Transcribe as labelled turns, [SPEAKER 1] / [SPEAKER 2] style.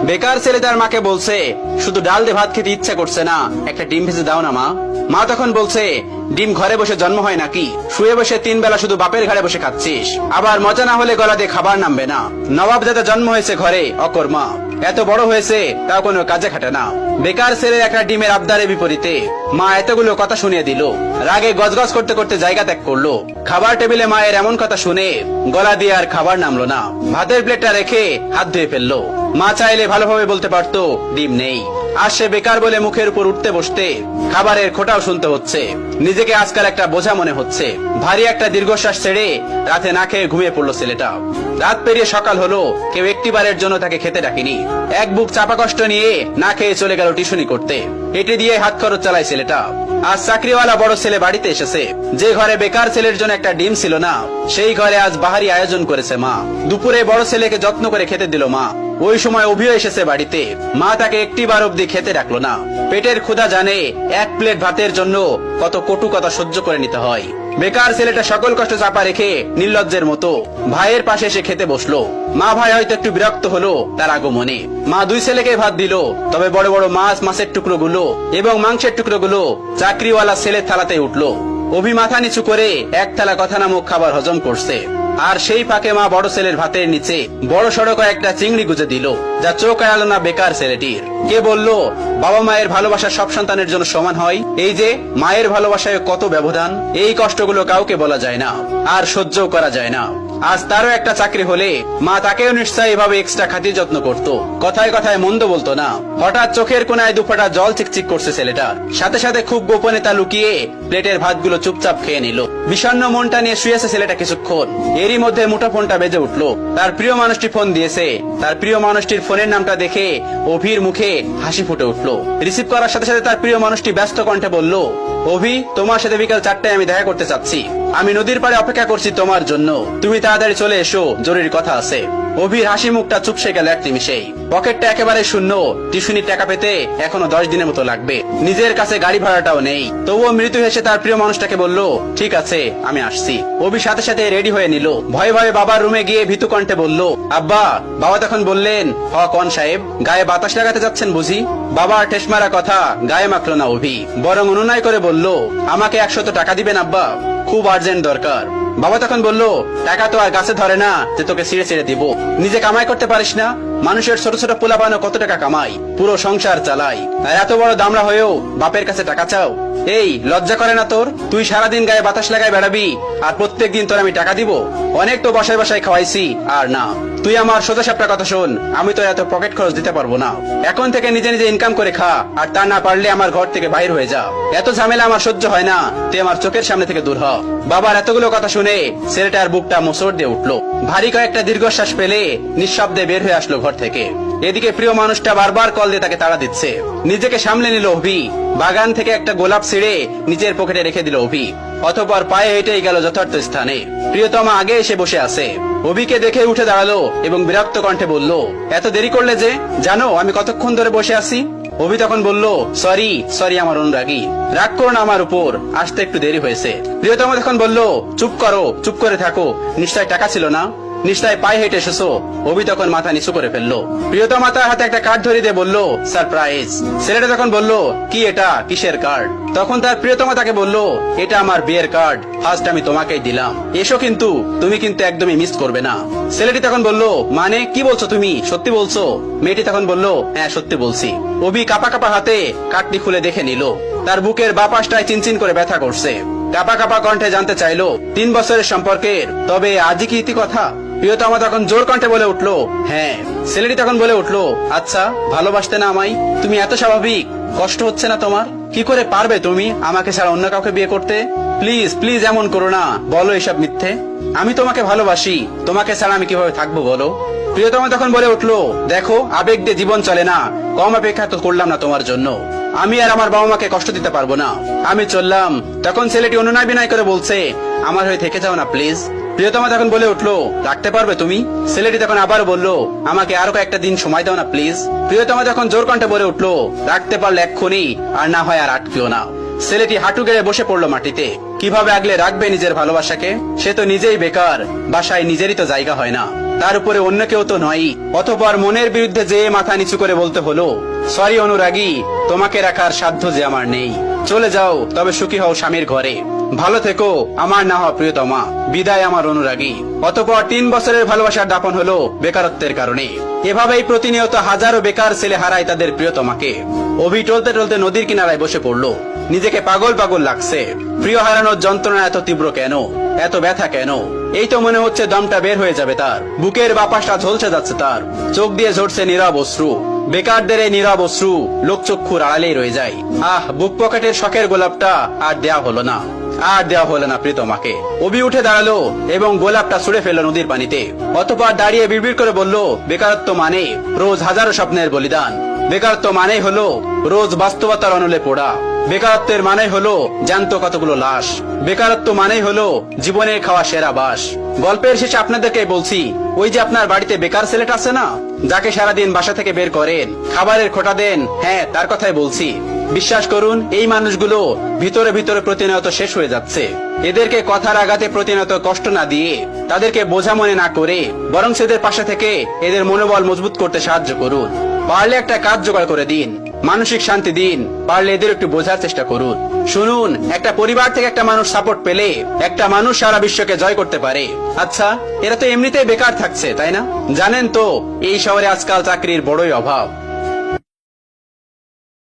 [SPEAKER 1] বেকার ছেলে তার মাকে বলছে, শুধু ডাল দিয়ে ভাত খেতে ইচ্ছা করছে না, একটা ডিম ভেজে দাও না মা। মা তখন বলছে, ডিম ঘরে বসে জন্ম হয় নাকি? শুয়ে বসে 3 বেলা শুধু বাপের ঘাড়ে বসে খাচ্ছিস, আবার মজা না হলে গলা দিয়ে খাবার নামবে না। নবাব দাদা জন্ম হয়েছে ঘরে অকর্মা, এত বড় হয়েছে তাও কোনো কাজে খাটে না। বেকার ছেলের একটা ডিমের আবদারের বিপরীতে মা এতগুলো কথা শুনিয়ে দিল। রাগে গজগজ করতে করতে জায়গা ত্যাগ করলো। খাবার টেবিলে মায়ের এমন কথা শুনে গলা দিয়ে আর খাবার নামলো না। ভাতের প্লেটটা রেখে হাত ধুয়ে ফেললো। মা চাইলে ভালোভাবে বলতে পারতো ডিম নেই। আর সে বেকার বলে মুখের উপর উঠতে বসতে খাবারের খোঁটাও শুনতে হচ্ছে। নিজেকে আজকাল একটা বোঝা মনে হচ্ছে। ভারী একটা দীর্ঘশ্বাস ছেড়ে রাতে না খেয়ে ঘুমিয়ে পড়লো ছেলেটা। রাত পেরিয়ে সকাল হলো, কেউ একটিবারের জন্য তাকে খেতে ডাকেনি। এক বুক চাপা কষ্ট নিয়ে না খেয়ে চলে গেল টিউশনি করতে। এটি দিয়ে হাত খরচ চালায় ছেলেটা। আজ চাকরিওয়ালা বড় ছেলে বাড়িতে এসেছে। যে ঘরে বেকার ছেলের জন্য একটা ডিম ছিল না, সেই ঘরে আজ বাহারি আয়োজন করেছে মা। দুপুরে বড় ছেলেকে যত্ন করে খেতে দিল মা। ওই সময় অভিও এসেছে বাড়িতে। মা তাকে একটিবার অব্দি খেতে ডাকলো না। পেটের ক্ষুধা জানে এক প্লেট ভাতের জন্য কত কটু কথা সহ্য করে নিতে হয়। বেকার ছেলেটা সকল কষ্ট চাপা রেখে নির্লজ্জের মতো ভাইয়ের পাশে এসে খেতে বসলো। মা ভাই হয়তো একটু বিরক্ত হলো তার আগমনে। মা দুই ছেলেকে ভাত দিল, তবে বড় বড় মাছের টুকরো গুলো এবং মাংসের টুকরো গুলো চাকরিওয়ালা ছেলের থালাতে উঠলো। অভি মাথা নিচু করে এক থালা কথা নামক খাবার হজম করছে। আর সেই ফাঁকে মা বড় ছেলের ভাতের নিচে বড় সড়ক একটা চিংড়ি গুজে দিল, যা চোখ এড়ালো না বেকার ছেলেটির। কে বলল বাবা মায়ের ভালোবাসা সব সন্তানের জন্য সমান হয়? এই যে মায়ের ভালোবাসায় কত ব্যবধান, এই কষ্টগুলো কাউকে বলা যায় না, আর সহ্য করা যায় না। আজ তারও একটা চাকরি হলে মা তাকেও নিশ্চয়ই এভাবে এক্সট্রা খাতির যত্ন করত। কথায় কথায় মন্দ বলতো না। হঠাৎ চোখের কোনায় দুফোঁটা জল চিকচিক করছে ছেলেটা। সাথে সাথে খুব গোপনে তা লুকিয়ে প্লেটের ভাতগুলো চুপচাপ খেয়ে নিল। বিষণ্ণ মনটা নিয়ে শুয়েছে ছেলেটা কিছুক্ষণ। এরই মধ্যে মুঠোফোনটা বেজে উঠলো। তার প্রিয় মানুষটি ফোন দিয়েছে। তার প্রিয় মানুষটির ফোনের নামটা দেখে অভির মুখে হাসি ফুটে উঠলো। রিসিভ করার সাথে সাথে তার প্রিয় মানুষটি ব্যস্ত কণ্ঠে বলল, অভি, তোমার সাথে বিকাল 4টায় আমি দেখা করতে চাচ্ছি। আমি নদীর পাড়ে অপেক্ষা করছি তোমার জন্য। তুমি তাড়াতাড়ি চলে এসো, জরুরি কথা আছে। অভির হাসি মুখটা চুপসে গেল এক নিমিষেই। পকেটটা একেবারে শূন্য। টিউশনির টাকা পেতে এখনো 10 দিনের মতো লাগবে। নিজের কাছে গাড়ি ভাড়াটাও নেই। তবুও মৃত্যু হেসে তার প্রিয় মানুষটাকে বলল, ঠিক আছে, আমি আসছি। অভি সাথে সাথে রেডি হয়ে নিল। ভয়ে ভয়ে বাবার রুমে গিয়ে ভীতু কণ্ঠে বলল, আব্বা। বাবা তখন বললেন, হ কন সাহেব, গায়ে বাতাস লাগাতে যাচ্ছেন বুঝি? বাবার ঠেস মারা কথা গায়ে মাখলো না অভি, বরং অনুনয় করে বলল, আমাকে 100 টাকা দিবেন আব্বা, খুব আর্জেন্ট দরকার। বাবা তখন বলল, টাকা তো আর গাছে ধরে না যে তোকে ছিঁড়ে ছিঁড়ে দিব। নিজে কামাই করতে পারিস না? মানুষের ছোট ছোট পোলাপানো কত টাকা কামাই, পুরো সংসার চালাই, আর এত বড় দামড়া হয়েও বাপের কাছে টাকা চাও? এই লজ্জা করে না তোর? তুই সারাদিন গায়ে বাতাস লাগায় বেড়াবি, আর প্রত্যেক দিন তোর আমি টাকা দিব? অনেক তো বাসায় বাসায় খাওয়াইছি, আর না। তুই আমার সোজা সাপটা কথা শোন, আমি তো এত পকেট খরচ দিতে পারবো না। এখন থেকে নিজে নিজে ইনকাম করে খা, আর তা না পারলে আমার ঘর থেকে বাইর হয়ে যা। এত ঝামেলা আমার সহ্য হয় না, তুই আমার চোখের সামনে থেকে দূর হ। বাবার এতগুলো কথা শুনে ছেলেটার বুকটা মোচড় দিয়ে উঠলো। ভারী কয়েকটা দীর্ঘশ্বাস পেলে নিঃশব্দে বের হয়ে আসলো ঘর থেকে। এদিকে প্রিয় মানুষটা বারবার কল দিয়ে তাকে তাড়া দিচ্ছে। নিজেকে সামলে নিল অভি। বাগান থেকে একটা গোলাপ ছিঁড়ে নিজের পকেটে রেখে দিল অভি। অতঃপর পায়ে হেঁটেই গেল যথার্থ স্থানে। প্রিয়তমা আগে এসে বসে আছে। অভিকে দেখে উঠে দাঁড়ালো এবং বিরক্ত কণ্ঠে বলল, এত দেরি করলে যে? জানো আমি কতক্ষণ ধরে বসে আছি? অভি তখন বলল, সরি আমার অনুরাগী, রাগ করো না আমার উপর, আসতে একটু দেরি হয়েছে। প্রিয়তমা তখন বলল, চুপ করো, চুপ করে থাকো, নিশ্চয় টাকা ছিল না? নিশ্চয় পায়ে হেঁটে এসেছো? অভি তখন মাথা নিচু করে ফেললো। প্রিয়তমা তার হাতে একটা কার্ড ধরিয়ে দিয়ে বলল, সারপ্রাইজ। ছেলেটা তখন বলল, কি এটা, কিসের কার্ড? তখন তার প্রিয়তমা তাকে বলল, এটা আমার বিয়ের কার্ড, ফার্স্ট আমি তোমাকেই দিলাম। এসো, কিন্তু তুমি কিন্তু একদমই মিস করবে না। ছেলেটি তখন বলল, মানে কি বলছো তুমি, সত্যি বলছো? মেয়েটি তখন বলল, হ্যাঁ সত্যি বলছি। অভি কাপা কাপা হাতে কার্ডটি খুলে দেখে নিল। তার বুকের বাঁ পাশটায় চিনচিন করে ব্যথা করছে। কাপা কাপা কণ্ঠে জানতে চাইলো, 3 বছরের সম্পর্কের, তবে আজই কি ইতি কথা? প্রিয়তমা তখন জোর কণ্ঠে বলে উঠলো, হ্যাঁ। ছেলেটি তখন বলে উঠলো, আচ্ছা, ভালোবাসতে না আমায়? তুমি এত স্বাভাবিক, কষ্ট হচ্ছে না তোমার? কি করে পারবে তুমি আমাকে ছাড়া অন্য কাউকে বিয়ে করতে? প্লিজ প্লিজ এমন করো না, বলো এসব মিথ্যে। আমি তোমাকে ভালোবাসি, তোমাকে ছাড়া আমি কিভাবে থাকবো বলো? প্রিয়তমা তখন বলে উঠলো, দেখো, আবেগ দিয়ে জীবন চলে না, কম অপেক্ষা তো করলাম না তোমার জন্য। আমি আর আমার বাবা মাকে কষ্ট দিতে পারবো না, আমি চললাম। তখন ছেলেটি অনুনয় বিনয় করে বলছে, আমার হয়ে থেকে যাও না প্লিজ। প্রিয়তমা তখন বলে উঠলো, রাখতে পারবে তুমি? ছেলেটি তখন আবার বলল, আমাকে আরো কয়েকটা দিন সময় দাও না প্লিজ। প্রিয়তমা তখন জোর কণ্ঠে বলে উঠলো, রাখতে পারলে এক্ষুনি, আর না হয় আর আটকিও না। ছেলেটি হাঁটু গেড়ে বসে পড়লো মাটিতে। কিভাবে আগলে রাখবে নিজের ভালোবাসাকে? সে তো নিজেই বেকার, বাসায় নিজেরই তো জায়গা হয় না। তার উপরে অন্য কেউ তো নয়। অতঃপর মনের বিরুদ্ধে যে মাথা নিচু করে বলতে হলো, সরি অনুরাগী, তোমাকে রাখার সাধ্য যে আমার নেই। চলে যাও, তবে সুখী হও স্বামীর ঘরে। ভালো থেকো আমার না হওয়া প্রিয়তমা। বিদায় আমার অনুরাগী। অতঃপর 3 বছরের ভালোবাসার দাপন হলো বেকারত্বের কারণে। এভাবেই প্রতিনিয়ত হাজারো বেকার ছেলে হারায় তাদের প্রিয়তমাকে। অভি টলতে টলতে নদীর কিনারায় বসে পড়লো। নিজেকে পাগল পাগল লাগছে। প্রিয় হারানোর যন্ত্রণা এত তীব্র কেন, এত ব্যথা কেন? এই তো মনে হচ্ছে দমটা বের হয়ে যাবে তার। বুকের বাপাসটা ঝলসে যাচ্ছে তার। চোখ দিয়ে ঝরছে নীরব অশ্রু। বেকারদের এই নীরব অশ্রু লোকচক্ষুর আড়ালেই রয়ে যায়। বুক পকেটের শখের গোলাপটা আর দেয়া হলো না, আর দেওয়া হলো না প্রিয়তমাকে। অভি উঠে দাঁড়ালো এবং গোলাপটা ছুঁড়ে ফেললো নদীর পানিতে। অতঃপর দাঁড়িয়ে বিড়বিড় করে বলল, বেকারত্ব মানে রোজ হাজারো স্বপ্নের বলিদান। বেকারত্ব মানে হলো রোজ বাস্তবতার অনলে পোড়া। বেকারত্বের মানে হলো জ্যান্ত কতগুলো লাশ। বেকারত্ব মানে হলো জীবনের খাওয়া সেরা বাস। গল্পের শেষে আপনাদেরকে বলছি, ওই যে আপনার বাড়িতে বেকার ছেলেটা আছে না, যাকে সারাদিন বাসা থেকে বের করেন, খাবারের খোঁটা দেন, হ্যাঁ তার কথাই বলছি। বিশ্বাস করুন, এই মানুষগুলো ভিতরে ভিতরে প্রতিনিয়ত শেষ হয়ে যাচ্ছে। এদেরকে কথার আঘাতে প্রতিনিয়ত কষ্ট না দিয়ে, তাদেরকে বোঝা মনে না করে, বরং এদের পাশে থেকে এদের মনোবল মজবুত করতে সাহায্য করুন। পারলে একটা কাজ জোগাড় করে দিন, মানসিক শান্তি দিন। পারলে এদের একটু বোঝার চেষ্টা করুন। শুনুন, একটা পরিবার থেকে একটা মানুষ সাপোর্ট পেলে একটা মানুষ সারা বিশ্বকে জয় করতে পারে। আচ্ছা, এরা তো এমনিতেই বেকার থাকছে, তাই না? জানেন তো এই শহরে আজকাল চাকরির বড়ই অভাব।